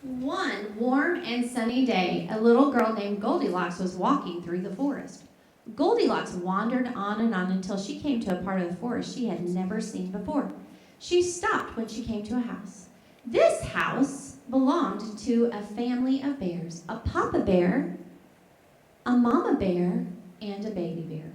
One warm and sunny day, a little girl named Goldilocks was walking through the forest. Goldilocks wandered on and on until she came to a part of the forest she had never seen before. She stopped when she came to a house. This house belonged to a family of bears, a papa bear, a mama bear, and a baby bear.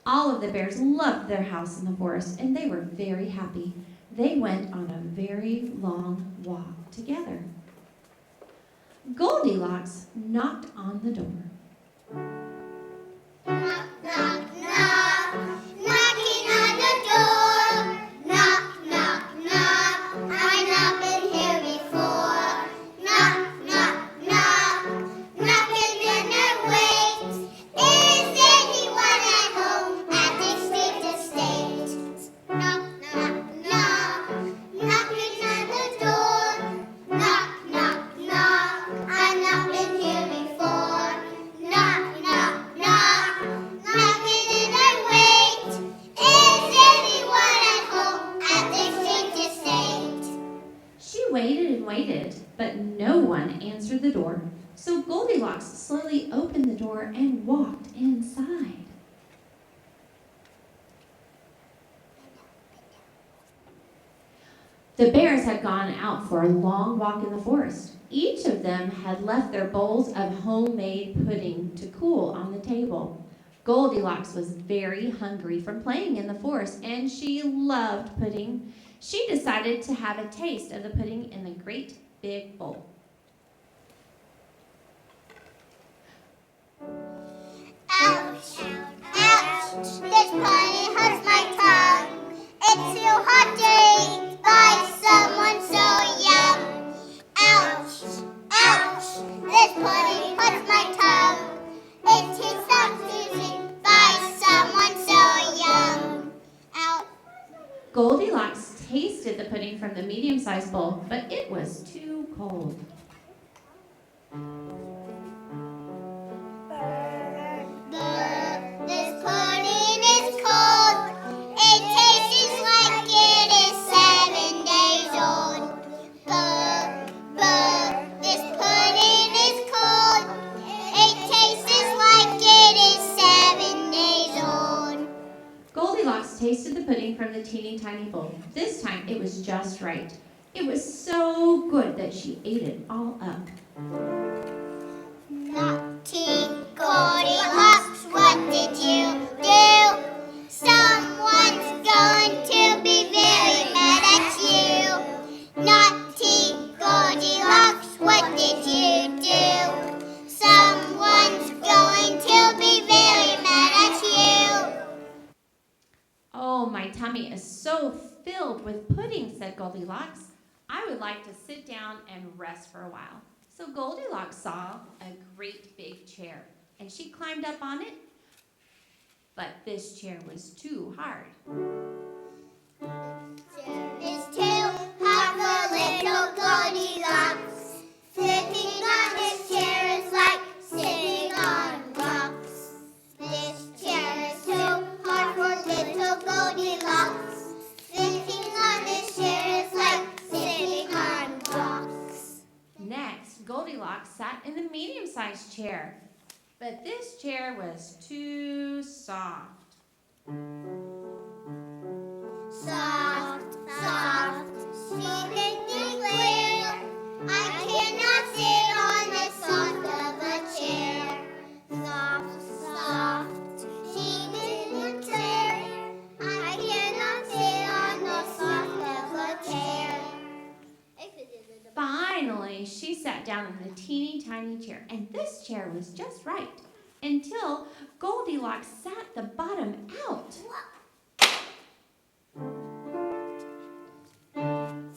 All of the bears loved their house in the forest, and they were very happy. They went on a very long walk together. Goldilocks knocked on the door. Knock, knock, knock, knocking on the door. Knock, knock, knock, I've not been here before. Knock, knock, knock, knocking and I wait. Is anyone at home at this street estate? Knock, knock, knock, knocking on the door. Knock, knock, knock, I've not been here before. Knock, knock, knock, knocking and I wait. Is anyone at home at this street estate? She waited and waited, but no one answered the door. So Goldilocks slowly opened the door and walked inside. The bears had gone out for a long walk in the forest. Each of them had left their bowls of homemade pudding to cool on the table. Goldilocks was very hungry from playing in the forest, and she loved pudding. She decided to have a taste of the pudding in the great big bowl. Ouch, ouch, this pudding hurts my tongue. It's too hot to eat by someone so young. Ouch, ouch, this pudding hurts my tongue. It's too soft to eat by someone so young. Ouch. Goldilocks tasted the pudding from the medium-sized bowl, but it was too cold. This pudding is cold. It tastes like it is 7 days old. This pudding is cold. It tastes like it is 7 days old. Goldilocks tasted the pudding from the teeny tiny bowl. This time it was just right. It was so good that she ate it all up. Naughty Goldilocks, what did you do? Someone's going to be very mad at you. Naughty Goldilocks, what did you do? Someone's going to be very mad at you. Oh, my tummy is so filled with pudding, said Goldilocks. I would like to sit down and rest for a while. So Goldilocks saw a great big chair, and she climbed up on it. But this chair was too hard. It's too hard for little Goldilocks. Sitting on this chair is like sitting on rocks. This chair is too hard for little Goldilocks. Sitting on this chair is like sitting on rocks. Next, Goldilocks sat in the medium-sized chair. But this chair was too soft. Soft, soft, she can clear. I cannot sit on the soft of a chair. Soft, soft, she can clear. I cannot sit on the soft of a chair. Finally, she sat down in the teeny tiny chair, and this chair was just right until Goldilocks sat the bottom out.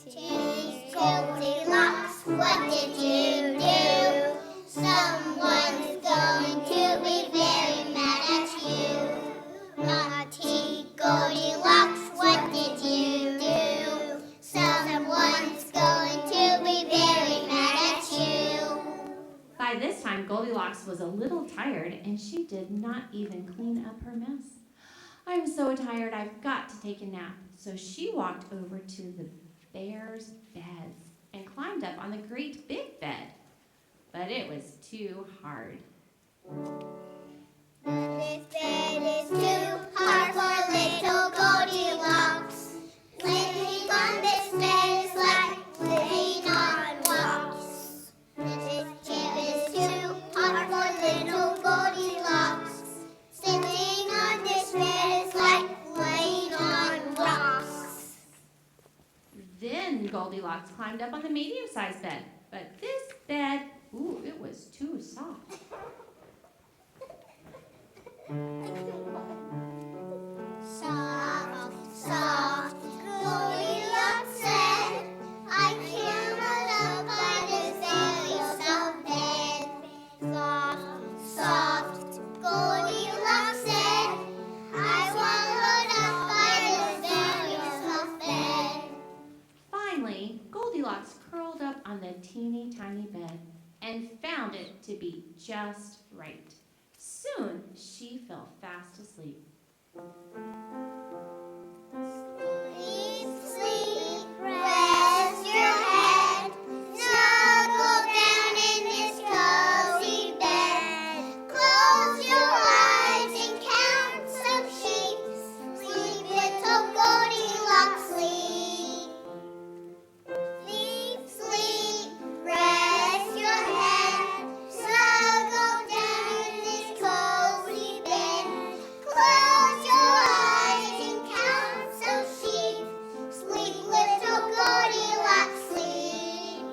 Teeny Goldilocks, what did you do? Someone's going to be very mad at you. Naughty Goldilocks, what did you do? Someone's going to be very mad at you. By this time, Goldilocks was a little tired, and she did not even clean up her mess. I'm so tired, I've got to take a nap. So she walked over to the bears' beds and climbed climbed up on the great big bed. But it was too hard. This bed is too hard for little Goldilocks. Living on this bed is like living on rocks. This chair is too hard for little Goldilocks. Sitting on this bed is like laying on rocks. Then Goldilocks climbed up on the medium-sized bed. But this bed, it was too soft. Soft, soft, Goldilocks said, I cannot up by this very soft bed. Soft, soft, Goldilocks said, I won't load up by this very soft bed. Finally, Goldilocks curled up on the teeny tiny bed and found it to be just right. Soon, she fell fast asleep. Sleep, sleep, rest your head. Snuggle down in this cozy bed. Close your eyes and count some sheep. Sleep, little Goldilocks, sleep. Sleep, sleep, rest your head. Snuggle down in this cozy bed. Close your eyes and count some sheep. Sleep, little Goldilocks, sleep.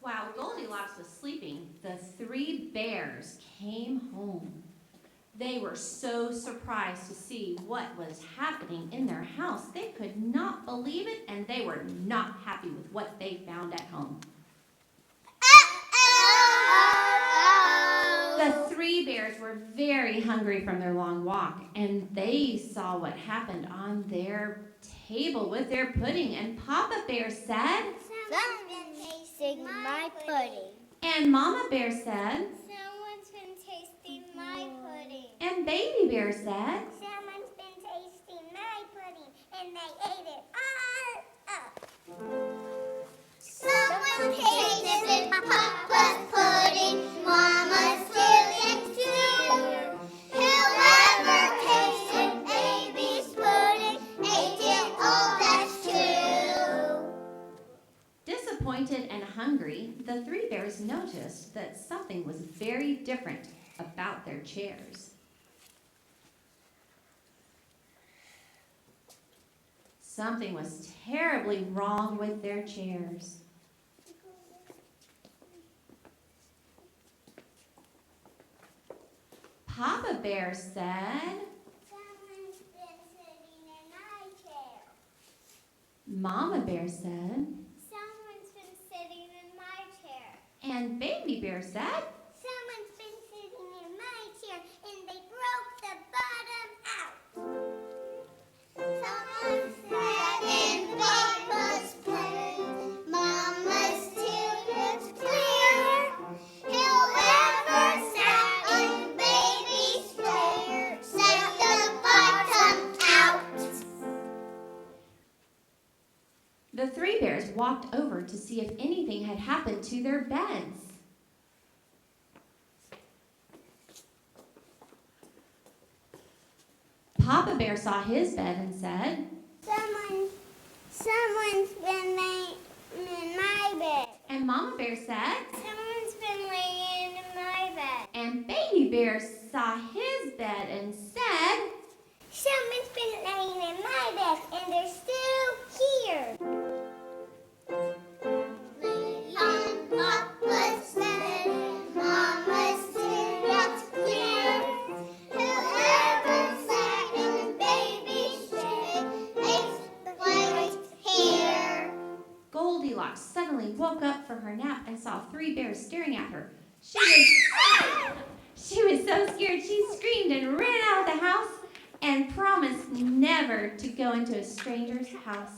While Goldilocks was sleeping, the three bears came home. They were so surprised to see what was happening in their house. They could not believe it, and they were not happy with what they found at home. The three bears were very hungry from their long walk, and they saw what happened on their table with their pudding. And Papa Bear said, Someone's been tasting my pudding. and Mama Bear said, Someone's been tasting my pudding. and Baby Bear said, Someone's been tasting my pudding, and they ate it all up. Someone tasted Papa's pudding, Mama's pudding too. Whoever tasted Baby's pudding ate it all, that's true. Disappointed and hungry, the three bears noticed that something was very different about their chairs. Something was terribly wrong with their chairs. Papa Bear said, Someone's been sitting in my chair. Mama Bear said, Someone's been sitting in my chair. and Baby Bear said, Someone's been sitting in my chair, and they broke the bottom out. Someone sat in Papa's pudding, Mama's too looks clear. Whoever sat in Baby's chair sat the bottom out. The three bears walked over to see if anything had happened to their beds. Papa Bear saw his bed and said, Someone's been laying in my bed. and Mama Bear said, Someone's been laying in my bed. and Baby Bear saw his bed and said, Someone's been laying in my bed, and they're still here. On Papa's bed, Mama's too looks clear. Whoever sat in Baby's chair makes the white hair. Goldilocks suddenly woke up from her nap and saw three bears staring at her. She was so scared she screamed and ran out of the house and promised never to go into a stranger's house